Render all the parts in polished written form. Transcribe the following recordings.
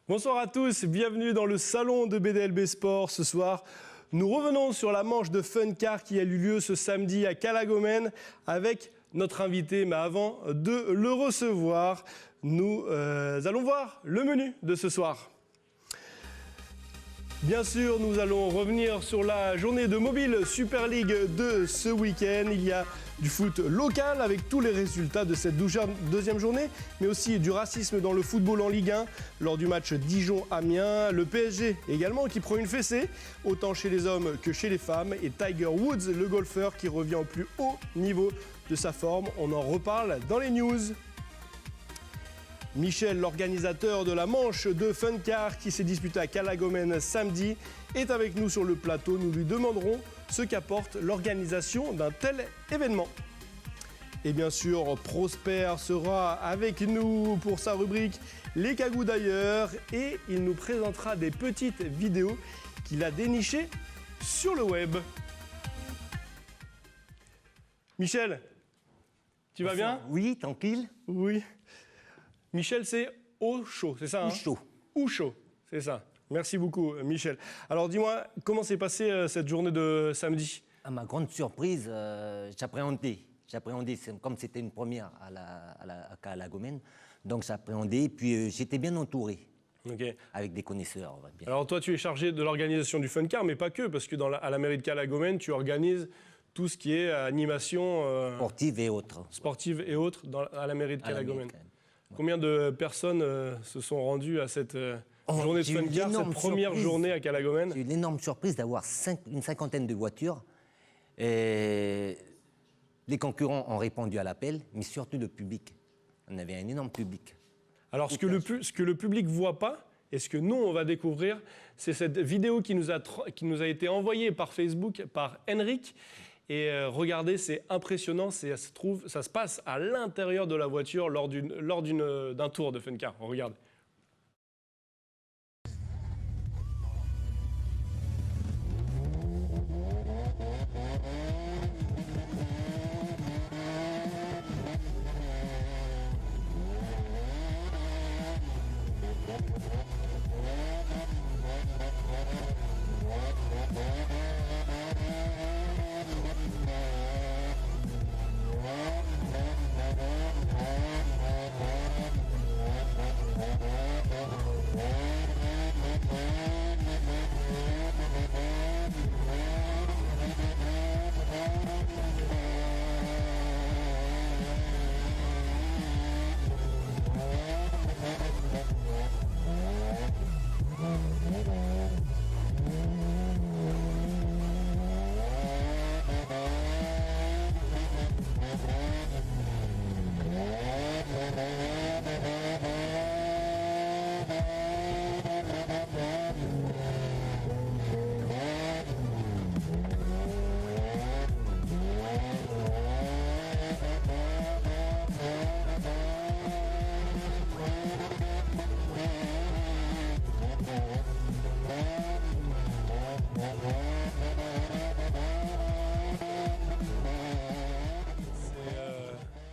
Bonsoir à tous, bienvenue dans le salon de BDLB Sport. Ce soir, nous revenons sur la manche de Fun Car qui a eu lieu ce samedi à Calagomène avec notre invité. Mais avant de le recevoir, nous allons voir le menu de ce soir. Bien sûr, nous allons revenir sur la journée de Mobile Super League de ce week-end. Il y a du foot local avec tous les résultats de cette deuxième journée, mais aussi du racisme dans le football en Ligue 1 lors du match Dijon-Amiens. Le PSG également qui prend une fessée, autant chez les hommes que chez les femmes. Et Tiger Woods, le golfeur qui revient au plus haut niveau de sa forme. On en reparle dans les news. Michel, l'organisateur de la manche de Fun Car qui s'est disputée à Calagomène samedi, est avec nous sur le plateau. Nous lui demanderons ce qu'apporte l'organisation d'un tel événement. Et bien sûr, Prosper sera avec nous pour sa rubrique Les Cagous d'ailleurs et il nous présentera des petites vidéos qu'il a dénichées sur le web. Michel, tu vas bien ? Oui, tranquille. Oui. Michel, c'est Oucho, c'est ça hein ? Oucho. Oucho, c'est ça. Merci beaucoup, Michel. Alors, dis-moi, comment s'est passée cette journée de samedi ? À ma grande surprise, j'appréhendais. Comme c'était une première à Calagomène, donc j'appréhendais. Puis j'étais bien entouré, avec des connaisseurs. Bien. Alors, toi, tu es chargé de l'organisation du Fun Car, mais pas que, parce que à la mairie de Calagomène, tu organises tout ce qui est animation sportive et autres. Sportive et autres à la mairie de Calagomène. Combien de personnes se sont rendues à cette journée de Fun Car, cette première journée à Calagomène ? J'ai eu une énorme surprise d'avoir une cinquantaine de voitures. Et les concurrents ont répondu à l'appel, mais surtout le public. On avait un énorme public. Alors, ce que le public ne voit pas, et ce que nous, on va découvrir, c'est cette vidéo qui nous a été envoyée par Facebook, par Henrik. Et regardez, c'est impressionnant, ça se passe à l'intérieur de la voiture lors d'un tour de Fun Car. On regarde.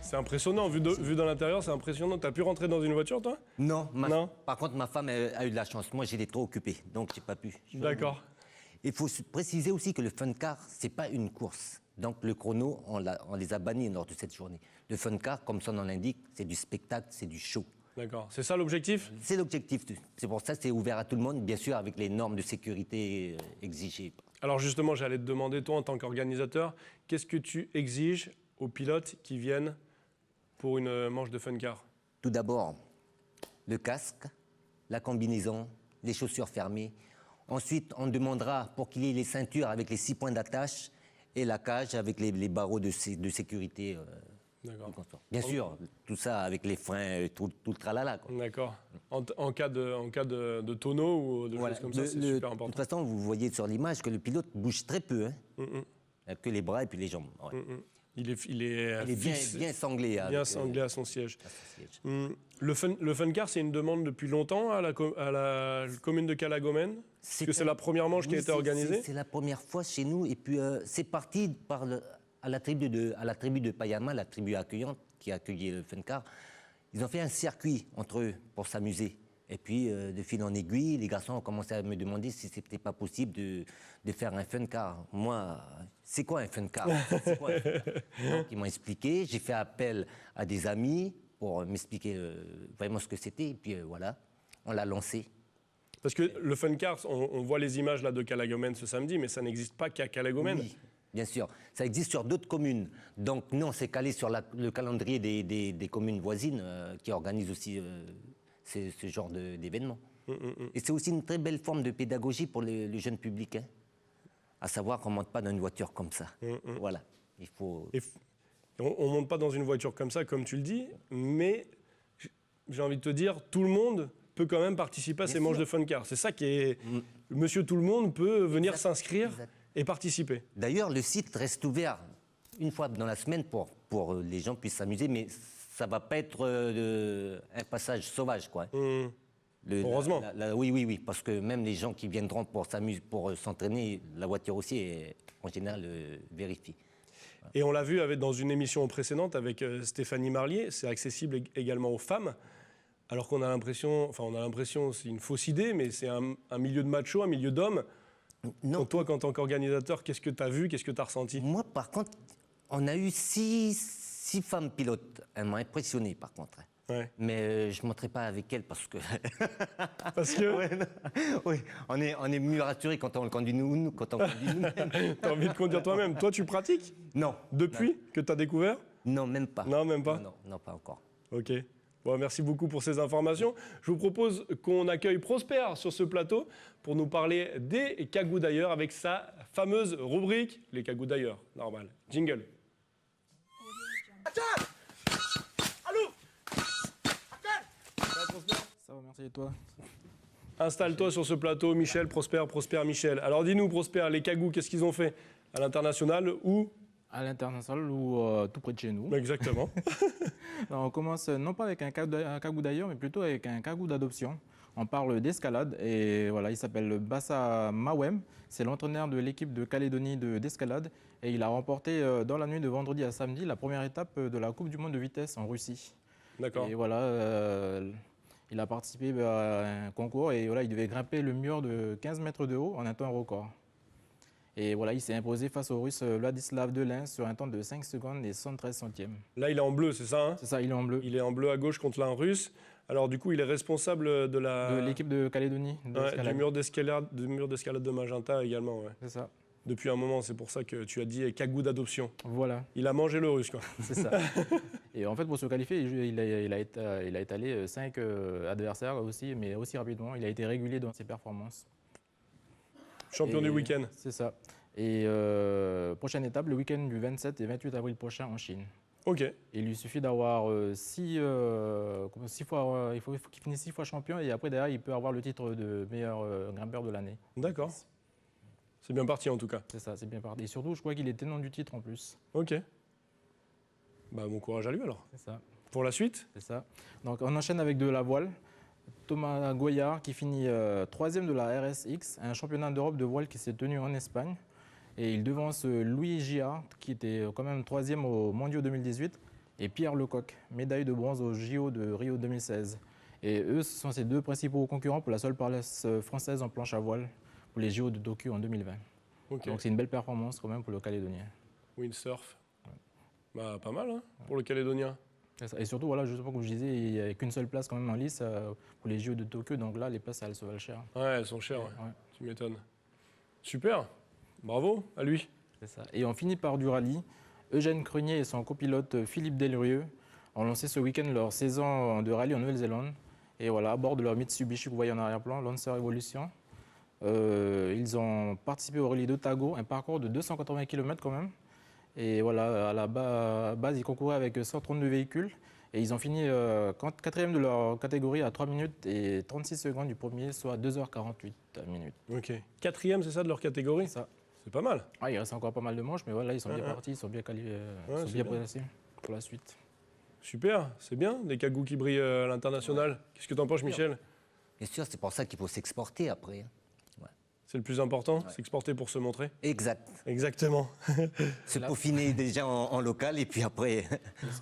C'est impressionnant, vu dans l'intérieur, c'est impressionnant. T'as pu rentrer dans une voiture, toi ? Non. Par contre, ma femme a eu de la chance. Moi, j'étais trop occupé, donc j'ai pas pu. D'accord. Il faut préciser aussi que le Fun Car, c'est pas une course. Donc le chrono, on les a bannis lors de cette journée. Le Fun Car, comme son nom l'indique, c'est du spectacle, c'est du show. D'accord. C'est ça l'objectif ? C'est l'objectif. C'est pour ça que c'est ouvert à tout le monde, bien sûr, avec les normes de sécurité exigées. Alors justement, j'allais te demander, toi, en tant qu'organisateur, qu'est-ce que tu exiges aux pilotes qui viennent pour une manche de Fun Car ? Tout d'abord, le casque, la combinaison, les chaussures fermées. Ensuite, on demandera pour qu'il y ait les ceintures avec les 6 points d'attache et la cage avec les barreaux de sécurité. D'accord. Bien sûr, tout ça avec les freins, tout le tralala. Quoi. D'accord. En cas de tonneau ou de choses comme ça, c'est super important. De toute façon, vous voyez sur l'image que le pilote bouge très peu. Que les bras et puis les jambes. Ouais. Il est bien sanglé. Bien sanglé à son siège. Le Fun Car, c'est une demande depuis longtemps à la commune de Calagomène. Est-ce que c'est la première manche qui a été organisée ? C'est la première fois chez nous. Et puis, c'est parti à la tribu de Payama, la tribu accueillante qui a accueilli le Fun Car. Ils ont fait un circuit entre eux pour s'amuser. Et puis, de fil en aiguille, les garçons ont commencé à me demander si c'était pas possible de faire un fun car. Moi, c'est quoi un fun car? C'est quoi un fun car? Donc, ils m'ont expliqué. J'ai fait appel à des amis pour m'expliquer vraiment ce que c'était. Et puis, voilà, on l'a lancé. Parce que le fun car, on voit les images là de Calagomène ce samedi, mais ça n'existe pas qu'à Calagomène. Oui, bien sûr. Ça existe sur d'autres communes. Donc, nous, on s'est calé sur le calendrier des communes voisines qui organisent aussi ce genre d'événements. Et c'est aussi une très belle forme de pédagogie pour le jeune public, hein, à savoir qu'on ne monte pas dans une voiture comme ça. Voilà. Il faut... On ne monte pas dans une voiture comme ça, comme tu le dis, mais j'ai envie de te dire, tout le monde peut quand même participer à ces manches de fun car. C'est ça qui est... Monsieur tout le monde peut venir s'inscrire et participer. D'ailleurs, le site reste ouvert une fois dans la semaine pour les gens puissent s'amuser, mais ça ne va pas être un passage sauvage, quoi. Heureusement. Oui, parce que même les gens qui viendront pour s'amuser, pour s'entraîner, la voiture aussi est en général vérifiée. Et on l'a vu dans une émission précédente avec Stéphanie Marlier, c'est accessible également aux femmes, alors qu'on a l'impression, c'est une fausse idée, mais c'est un milieu de macho, un milieu d'hommes. Non. Toi, en tant qu'organisateur, qu'est-ce que tu as vu, qu'est-ce que tu as ressenti? Moi, par contre, on a eu six femmes pilotes. Elles m'ont impressionné, par contre. Ouais. Mais je ne monterai pas avec elles parce que... Parce que Oui, on est mieux rassuré quand on conduit nous-mêmes. tu as envie de conduire toi-même. Toi, tu pratiques? Non. Depuis que tu as découvert? Non, même pas. Non, même pas? Non, pas encore. Ok. Bon, merci beaucoup pour ces informations. Je vous propose qu'on accueille Prosper sur ce plateau pour nous parler des cagous d'ailleurs avec sa fameuse rubrique Les cagous d'ailleurs. Normal. Jingle. Ça va, merci et toi? Installe-toi sur ce plateau, Michel, Prosper, Michel. Alors dis-nous, Prosper, les cagous, qu'est-ce qu'ils ont fait? À l'international ou? À l'international ou tout près de chez nous. Exactement. Alors, on commence non pas avec un cagou d'ailleurs, mais plutôt avec un cagou d'adoption. On parle d'escalade et voilà, il s'appelle Bassa Mawem. C'est l'entraîneur de l'équipe de Calédonie d'escalade et il a remporté dans la nuit de vendredi à samedi la première étape de la Coupe du monde de vitesse en Russie. D'accord. Et voilà, il a participé à un concours et voilà, il devait grimper le mur de 15 mètres de haut en un temps record. Et voilà, il s'est imposé face au Russe Vladislav Delin sur un temps de 5 secondes et 113 centièmes. Là, il est en bleu, c'est ça, hein? C'est ça, il est en bleu. Il est en bleu à gauche contre un Russe. Alors du coup, il est responsable de l'équipe de Calédonie. du mur d'escalade de Magenta également. Ouais. C'est ça. Depuis un moment, c'est pour ça que tu as dit cagou d'adoption. Voilà. Il a mangé le Russe, quoi. C'est ça. Et en fait, pour se qualifier, il a étalé 5 adversaires aussi, mais aussi rapidement. Il a été régulier dans ses performances. Champion du week-end. C'est ça. Et prochaine étape, le week-end du 27 et 28 avril prochain en Chine. Ok. Il lui suffit d'avoir 6 fois, il faut qu'il finisse 6 fois champion et après derrière il peut avoir le titre de meilleur grimpeur de l'année. D'accord. C'est bien parti en tout cas. C'est ça, c'est bien parti. Et surtout, je crois qu'il est tenant du titre en plus. Ok. Bah bon courage à lui alors. C'est ça. Pour la suite? C'est ça. Donc on enchaîne avec de la voile. Thomas Goyard qui finit 3e de la RSX, un championnat d'Europe de voile qui s'est tenu en Espagne. Et il devance Louis Giard, qui était quand même 3e aux Mondiaux 2018, et Pierre Lecoq, médaille de bronze aux JO de Rio 2016. Et eux, ce sont ses deux principaux concurrents pour la seule place française en planche à voile pour les JO de Tokyo en 2020. Okay. Donc c'est une belle performance quand même pour le Calédonien. Windsurf. Ouais. Bah, pas mal hein, pour le Calédonien. Et surtout, voilà, justement, comme je disais, il n'y a qu'une seule place quand même en lice pour les JO de Tokyo. Donc là, les places, elles se valent cher. Ouais, elles sont chères, ouais. Tu m'étonnes. Super. Bravo à lui. C'est ça. Et on finit par du rallye. Eugène Crunier et son copilote Philippe Delrieux ont lancé ce week-end leur saison de rallye en Nouvelle-Zélande. Et voilà, à bord de leur Mitsubishi que vous voyez en arrière-plan, Lancer Evolution. Ils ont participé au rallye d'Otago, un parcours de 280 km quand même. Et voilà, à la base, ils concouraient avec 132 véhicules. Et ils ont fini 4e de leur catégorie à 3 minutes et 36 secondes du premier, soit 2h48 minutes. Ok. 4e, c'est ça de leur catégorie? Ça. C'est pas mal. Ah, il reste encore pas mal de manches, mais voilà, ils sont bien partis, ils sont bien qualifiés, ils sont bien placés pour la suite. Super, c'est bien, des cagous qui brillent à l'international. Qu'est-ce que t'en penses, Michel? Bien sûr, c'est pour ça qu'il faut s'exporter après. Ouais. C'est le plus important, s'exporter pour se montrer. Exact. Exactement. Se peaufiner déjà en local et puis après,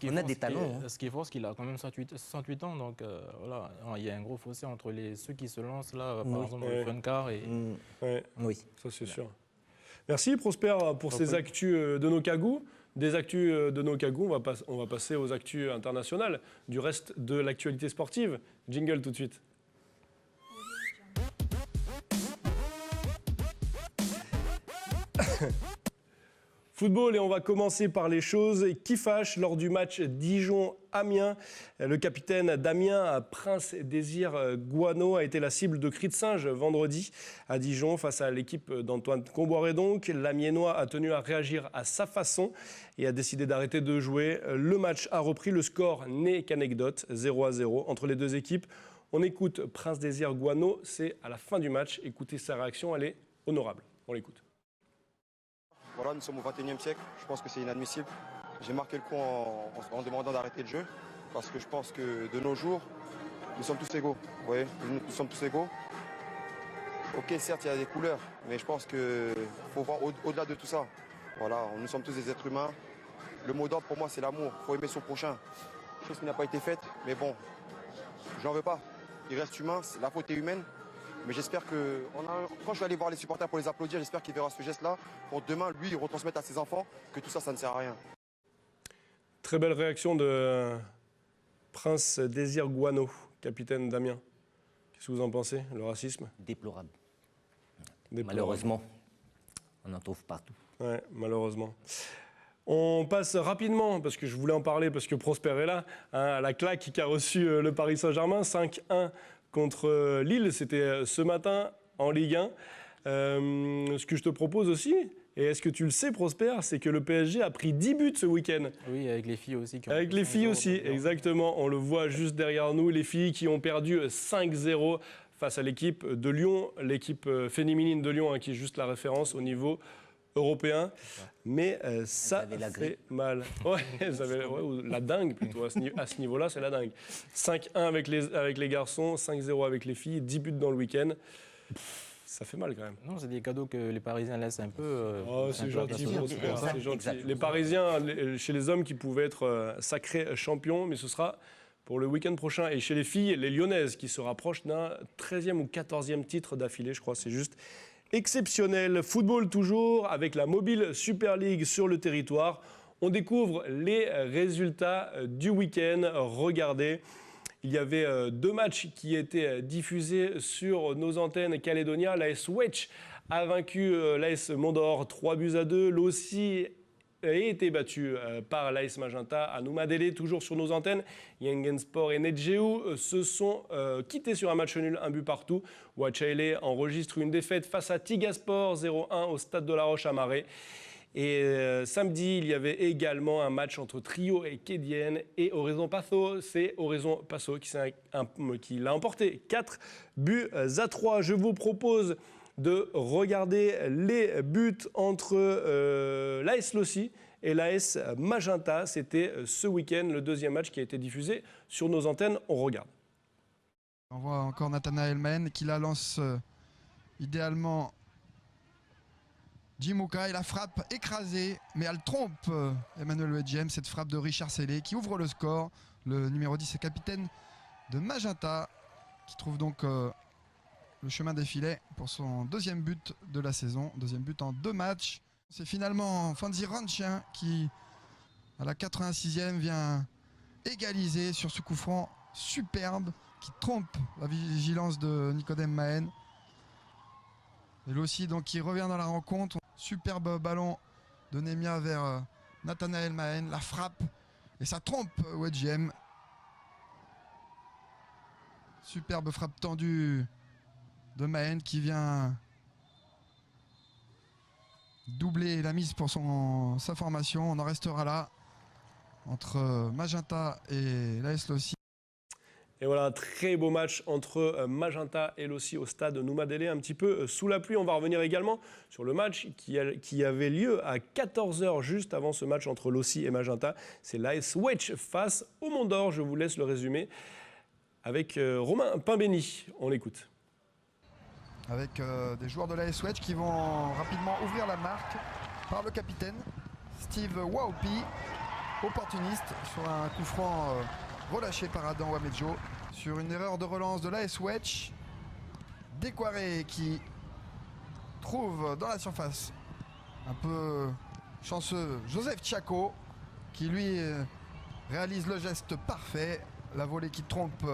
on a des talents. Ce qui est fort, c'est qu'il a quand même 68 ans, donc voilà, il y a un gros fossé entre ceux qui se lancent là, par exemple, le fun car et... Oui, ça c'est sûr. Merci Prosper pour ces actus de nos cagous. Des actus de nos cagous, on va passer aux actus internationales du reste de l'actualité sportive. Jingle tout de suite. Football, et on va commencer par les choses qui fâchent lors du match Dijon-Amiens. Le capitaine d'Amiens, Prince Désir Guano, a été la cible de cris de singe vendredi à Dijon face à l'équipe d'Antoine Comboiré. Donc, l'Amiénois a tenu à réagir à sa façon et a décidé d'arrêter de jouer. Le match a repris, le score n'est qu'anecdote, 0-0 entre les deux équipes. On écoute Prince Désir Guano, c'est à la fin du match. Écoutez sa réaction, elle est honorable. On l'écoute. Voilà, nous sommes au XXIe siècle, je pense que c'est inadmissible. J'ai marqué le coup en demandant d'arrêter le jeu, parce que je pense que de nos jours, nous sommes tous égaux. Vous voyez, nous sommes tous égaux. Ok, certes, il y a des couleurs, mais je pense qu'il faut voir au-delà de tout ça. Voilà, nous sommes tous des êtres humains. Le mot d'ordre pour moi, c'est l'amour. Il faut aimer son prochain. Chose qui n'a pas été faite, mais bon, j'en veux pas. Il reste humain, la faute est humaine. Mais j'espère que, quand je vais aller voir les supporters pour les applaudir, j'espère qu'il verra ce geste-là pour demain, lui, retransmettre à ses enfants que tout ça, ça ne sert à rien. Très belle réaction de Prince Désir Guano, capitaine d'Amiens. Qu'est-ce que vous en pensez, le racisme? Déplorable. Malheureusement, on en trouve partout. Ouais, malheureusement. On passe rapidement, parce que je voulais en parler, parce que Prosper est là, à la claque qu'a reçu le Paris Saint-Germain, 5-1 contre Lille, c'était ce matin en Ligue 1. Ce que je te propose aussi, et est-ce que tu le sais Prosper, c'est que le PSG a pris 10 buts ce week-end. Oui, avec les filles aussi. Avec les filles aussi, exactement. On le voit juste derrière nous, les filles qui ont perdu 5-0 face à l'équipe de Lyon, l'équipe féminine de Lyon, qui est juste la référence au niveau européen. Mais ça fait mal. Ouais, la dingue plutôt. À ce niveau-là, c'est la dingue. 5-1 avec les garçons, 5-0 avec les filles, 10 buts dans le week-end. Ça fait mal quand même. Non, c'est des cadeaux que les Parisiens laissent un peu. C'est gentil, c'est gentil. Les Parisiens, chez les hommes qui pouvaient être sacrés champions, mais ce sera pour le week-end prochain. Et chez les filles, les Lyonnaises qui se rapprochent d'un 13e ou 14e titre d'affilée, je crois. C'est juste exceptionnel. Football toujours, avec la Mobile Super League sur le territoire. On découvre les résultats du week-end. Regardez, il y avait 2 matchs qui étaient diffusés sur nos antennes Calédonia. L'AS Wedge a vaincu l'AS Mondor 3-2. L'OSI a été battu par l'AS Magenta à Noumadélé, toujours sur nos antennes. Yangensport et Netgeu se sont quittés sur un match nul, 1 but partout. Wachaile enregistre une défaite face à Tigasport 0-1 au stade de la Roche à Marais. Et samedi, il y avait également un match entre Trio et Kédienne et Horizon Paso. C'est Horizon Paso qui l'a emporté 4-3. Je vous propose de regarder les buts entre l'AS Lossi et l'AS Magenta. C'était ce week-end, le 2e match qui a été diffusé sur nos antennes. On regarde. On voit encore Nathanaël Mahen qui la lance idéalement Djimouka, et la frappe écrasée, mais elle trompe Emmanuel Wedjem, cette frappe de Richard Sellé qui ouvre le score. Le numéro 10 est capitaine de Magenta qui trouve donc le chemin des filets pour son 2e but de la saison, 2e but en 2 matchs. C'est finalement Fanzi Ranchien qui, à la 86e, vient égaliser sur ce coup franc superbe qui trompe la vigilance de Nicodème Mahen. Et lui aussi, donc, qui revient dans la rencontre. Superbe ballon de Nemia vers Nathanaël Mahen, la frappe et ça trompe Wedjem. Superbe frappe tendue de Mahen qui vient doubler la mise pour sa formation. On en restera là entre Magenta et l'AS Lossi. Et voilà, un très beau match entre Magenta et Lossi au stade Noumadélé, un petit peu sous la pluie. On va revenir également sur le match qui avait lieu à 14h juste avant ce match entre Lossi et Magenta. C'est l'AS Wedge face au Mondor. Je vous laisse le résumé avec Romain Pimbény. On l'écoute. avec des joueurs de l'AS Wedge qui vont rapidement ouvrir la marque par le capitaine Steve Waupi, opportuniste sur un coup franc relâché par Adam Wamejo sur une erreur de relance de l'AS Wedge. Décoiré qui trouve dans la surface un peu chanceux Joseph Tchako qui lui réalise le geste parfait, la volée qui trompe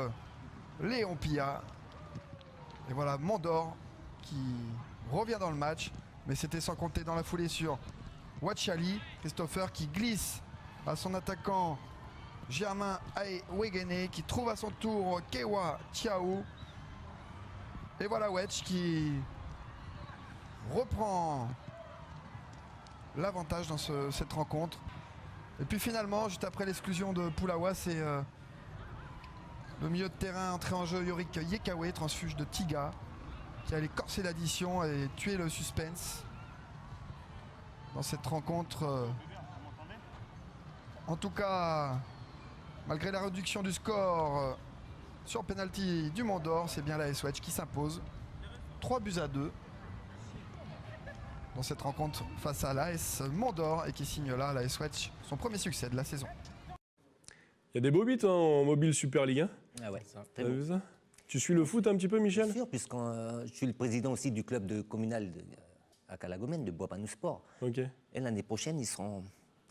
Léon Pilla. Et voilà Mondor qui revient dans le match, mais c'était sans compter dans la foulée sur Wachali, Christopher qui glisse à son attaquant Germain Aewegene qui trouve à son tour Kewa Tiaou. Et voilà Wedge qui reprend l'avantage dans cette rencontre. Et puis finalement, juste après l'exclusion de Poulawa, c'est le milieu de terrain entré en jeu Yorick Yekawe, transfuge de Tiga, qui allait corser l'addition et tuer le suspense dans cette rencontre. En tout cas, malgré la réduction du score sur penalty du Mondor, c'est bien l'AS Wedge qui s'impose 3-2 dans cette rencontre face à l'AS Mondor et qui signe là l'AS Wedge son premier succès de la saison. Il y a des beaux buts hein, en mobile Super League. Hein. Ah ouais, T'as vu ça? Tu suis le foot un petit peu, Michel? Bien sûr, puisque je suis le président aussi du club communal à Calagomène, de Bois-Panou Sport. Ok. Et l'année prochaine, ils seront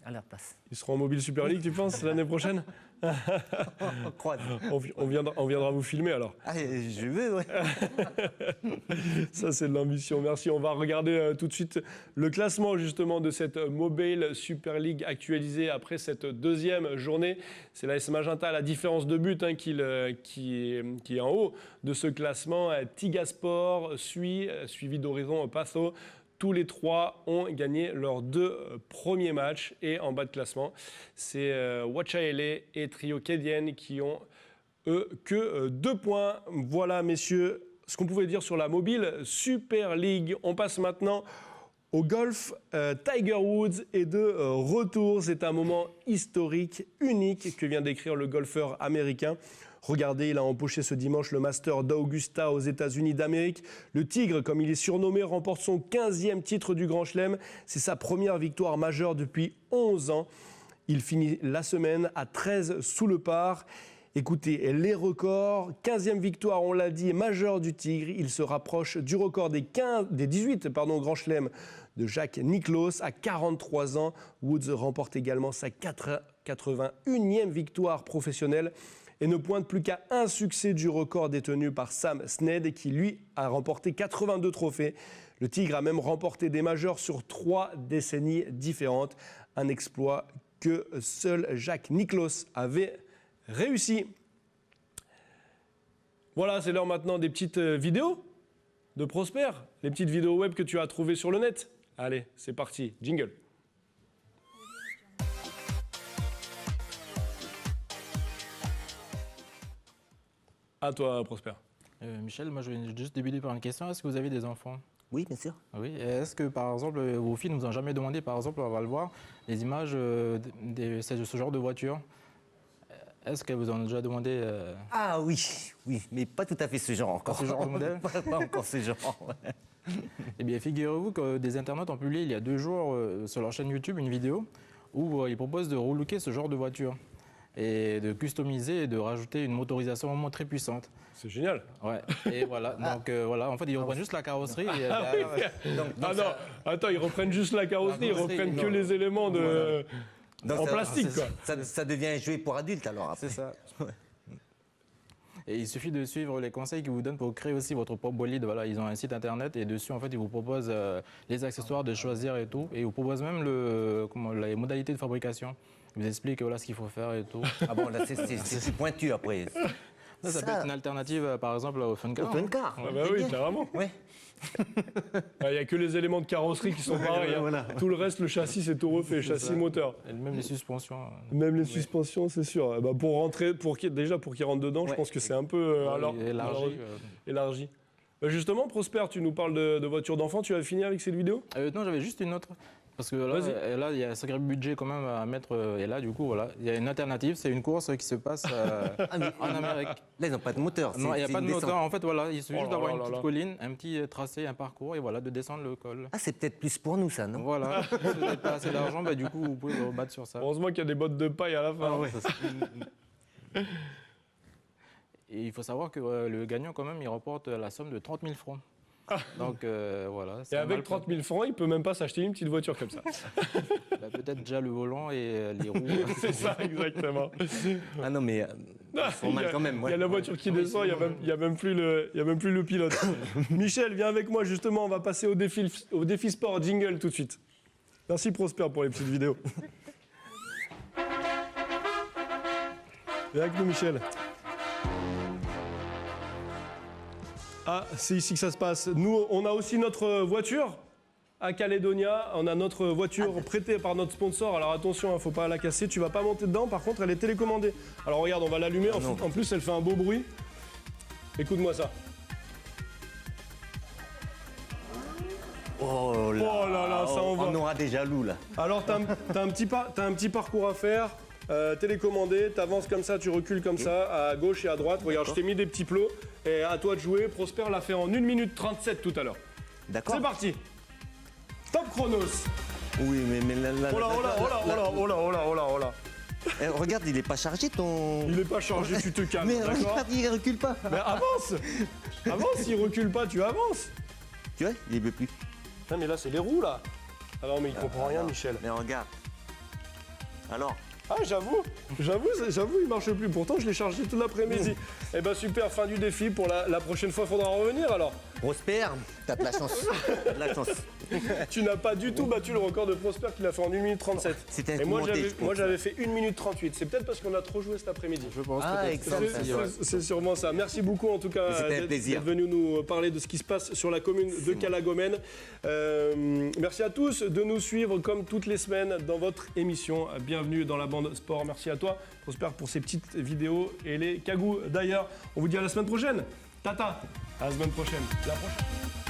à leur place. Ils seront en mobile Super League, tu penses, l'année prochaine? On croise. On viendra vous filmer alors. Ah, je veux, ouais. Ça, c'est de l'ambition. Merci. On va regarder tout de suite le classement justement de cette Mobile Super League actualisée après cette deuxième journée. C'est l'AS Magenta, la différence de but hein, qui est en haut de ce classement. Tigasport suivi d'Horizon Patho. Tous les trois ont gagné leurs 2 premiers matchs. Et en bas de classement, c'est Wachaele et Trio Kedien qui ont, eux, que 2 points. Voilà, messieurs, ce qu'on pouvait dire sur la Mobile Super League. On passe maintenant au golf. Tiger Woods est de retour. C'est un moment historique, unique, que vient d'écrire le golfeur américain. Regardez, il a empoché ce dimanche le Master d'Augusta aux États-Unis d'Amérique. Le Tigre, comme il est surnommé, remporte son 15e titre du Grand Chelem. C'est sa première victoire majeure depuis 11 ans. Il finit la semaine à 13 sous le par. Écoutez, les records, 15e victoire, on l'a dit, majeure du Tigre. Il se rapproche du record des 18 Grand Chelem de Jack Nicklaus à 43 ans. Woods remporte également sa 81e victoire professionnelle et ne pointe plus qu'à un succès du record détenu par Sam Snead qui, lui, a remporté 82 trophées. Le Tigre a même remporté des majeurs sur 3 décennies différentes. Un exploit que seul Jack Nicklaus avait réussi. Voilà, c'est l'heure maintenant des petites vidéos de Prosper, les petites vidéos web que tu as trouvées sur le net. Allez, c'est parti, jingle. À toi, Prosper. Michel, moi je vais juste débuter par une question. Est-ce que vous avez des enfants? Oui, bien sûr. Oui. Est-ce que par exemple vos filles ne vous ont jamais demandé, par exemple, on va le voir, les images de ce genre de voiture? Est-ce qu'elles vous ont déjà demandé Ah oui, mais pas tout à fait ce genre encore. Pas ce genre de modèle? Pas encore ce genre. Eh bien, figurez-vous que des internautes ont publié il y a 2 jours sur leur chaîne YouTube une vidéo où ils proposent de relooker ce genre de voiture et de customiser et de rajouter une motorisation vraiment très puissante. C'est génial. Ouais, et voilà. Donc voilà, en fait, ils reprennent juste la carrosserie. Non, attends, ils reprennent juste la carrosserie, ils reprennent que les éléments de... Donc en plastique, quoi. Ça devient un jouet pour adultes alors après. C'est ça. Et il suffit de suivre les conseils qu'ils vous donnent pour créer aussi votre propre bolide. Voilà, ils ont un site internet et dessus, en fait, ils vous proposent les accessoires de choisir et tout. Et ils vous proposent même les modalités de fabrication. Ils vous expliquent voilà, ce qu'il faut faire et tout. Ah bon, là, c'est pointu après. Ça peut être une alternative, par exemple, au Fun Car. Au Fun Car. Ah bah oui, carrément. Ouais. Il n'y a que les éléments de carrosserie qui sont pareils. Hein. Voilà. Tout le reste, le châssis, c'est tout refait, châssis, moteur. Et même les suspensions. Même les suspensions, c'est sûr. Bah, pour rentrer, déjà pour qu'ils rentrent dedans, je pense que c'est un peu élargi. Bah, justement, Prosper, tu nous parles de voitures d'enfants. Tu as fini avec cette vidéo? Non, j'avais juste une autre. Parce que là, il y a un sacré budget quand même à mettre. Et là, du coup, voilà, il y a une alternative. C'est une course qui se passe en Amérique. Là, ils n'ont pas de moteur. Non, il n'y a pas de descente. moteur. En fait, voilà, il suffit Oh juste là d'avoir là une là petite là. colline, un petit tracé, un parcours, et voilà, de descendre le col. Ah, c'est peut-être plus pour nous, ça, non? Voilà. Si vous n'avez pas assez d'argent, bah, du coup, vous pouvez vous battre sur ça. Heureusement qu'il y a des bottes de paille à la fin. Ah ouais. Et il faut savoir que le gagnant, quand même, il remporte la somme de 30 000 francs. Donc voilà. Et c'est un avec mal 30 000 francs, il peut même pas s'acheter une petite voiture comme ça. bah, peut-être déjà le volant et les roues. C'est ça, exactement. Ah non, mais ils font mal quand même. Il y a la voiture qui descend, il y a même plus le pilote. Michel, viens avec moi justement, on va passer au défi sport jingle tout de suite. Merci Prosper pour les petites vidéos. Viens avec nous Michel. Ah, c'est ici que ça se passe. Nous, on a aussi notre voiture à Calédonia. On a notre voiture prêtée par notre sponsor. Alors attention, il ne faut pas la casser. Tu vas pas monter dedans. Par contre, elle est télécommandée. Alors regarde, on va l'allumer. En plus, elle fait un beau bruit. Écoute-moi ça. Oh là, Oh là là, ça envoie. On aura des jaloux, là. Alors, t'as un petit parcours à faire. Télécommandé, t'avances comme ça, tu recules comme ça, à gauche et à droite. Regarde, je t'ai mis des petits plots. Et à toi de jouer. Prosper l'a fait en 1 minute 37 tout à l'heure. D'accord. C'est parti. Top chronos. Oui, mais là... Oh là, oh là, oh là, oh là, oh là, oh là, oh là, oh là. Regarde, il est pas chargé, ton... Il n'est pas chargé, tu te calmes, Mais d'accord? regarde, il recule pas. Mais avance. Avance, s'il recule pas, tu avances. Tu vois, il veut plus. Non mais là, c'est les roues, là. Ah non, mais il comprend rien, Alors, Michel. Mais regarde. Alors, Ah, j'avoue, il marche plus. Pourtant, je l'ai chargé tout l'après-midi. Eh ben super, fin du défi. Pour la prochaine fois, faudra revenir alors. Prosper, t'as de la chance. T'as de la chance. Tu n'as pas du tout battu le record de Prosper qu'il a fait en 1 minute 37. C'était un Et coup moi, monté, je pense. j'avais fait 1 minute 38. C'est peut-être parce qu'on a trop joué cet après-midi. Je pense Ah, peut-être. exact. C'est sûrement ça. Merci beaucoup en tout cas C'était un d'être plaisir. venu nous parler de ce qui se passe sur la commune de Calagomène. Merci à tous de nous suivre comme toutes les semaines dans votre émission. Bienvenue dans la bande sport. Merci à toi, Prosper, pour ces petites vidéos et les cagous d'ailleurs. On vous dit à la semaine prochaine. Tata, à la semaine prochaine. La prochaine.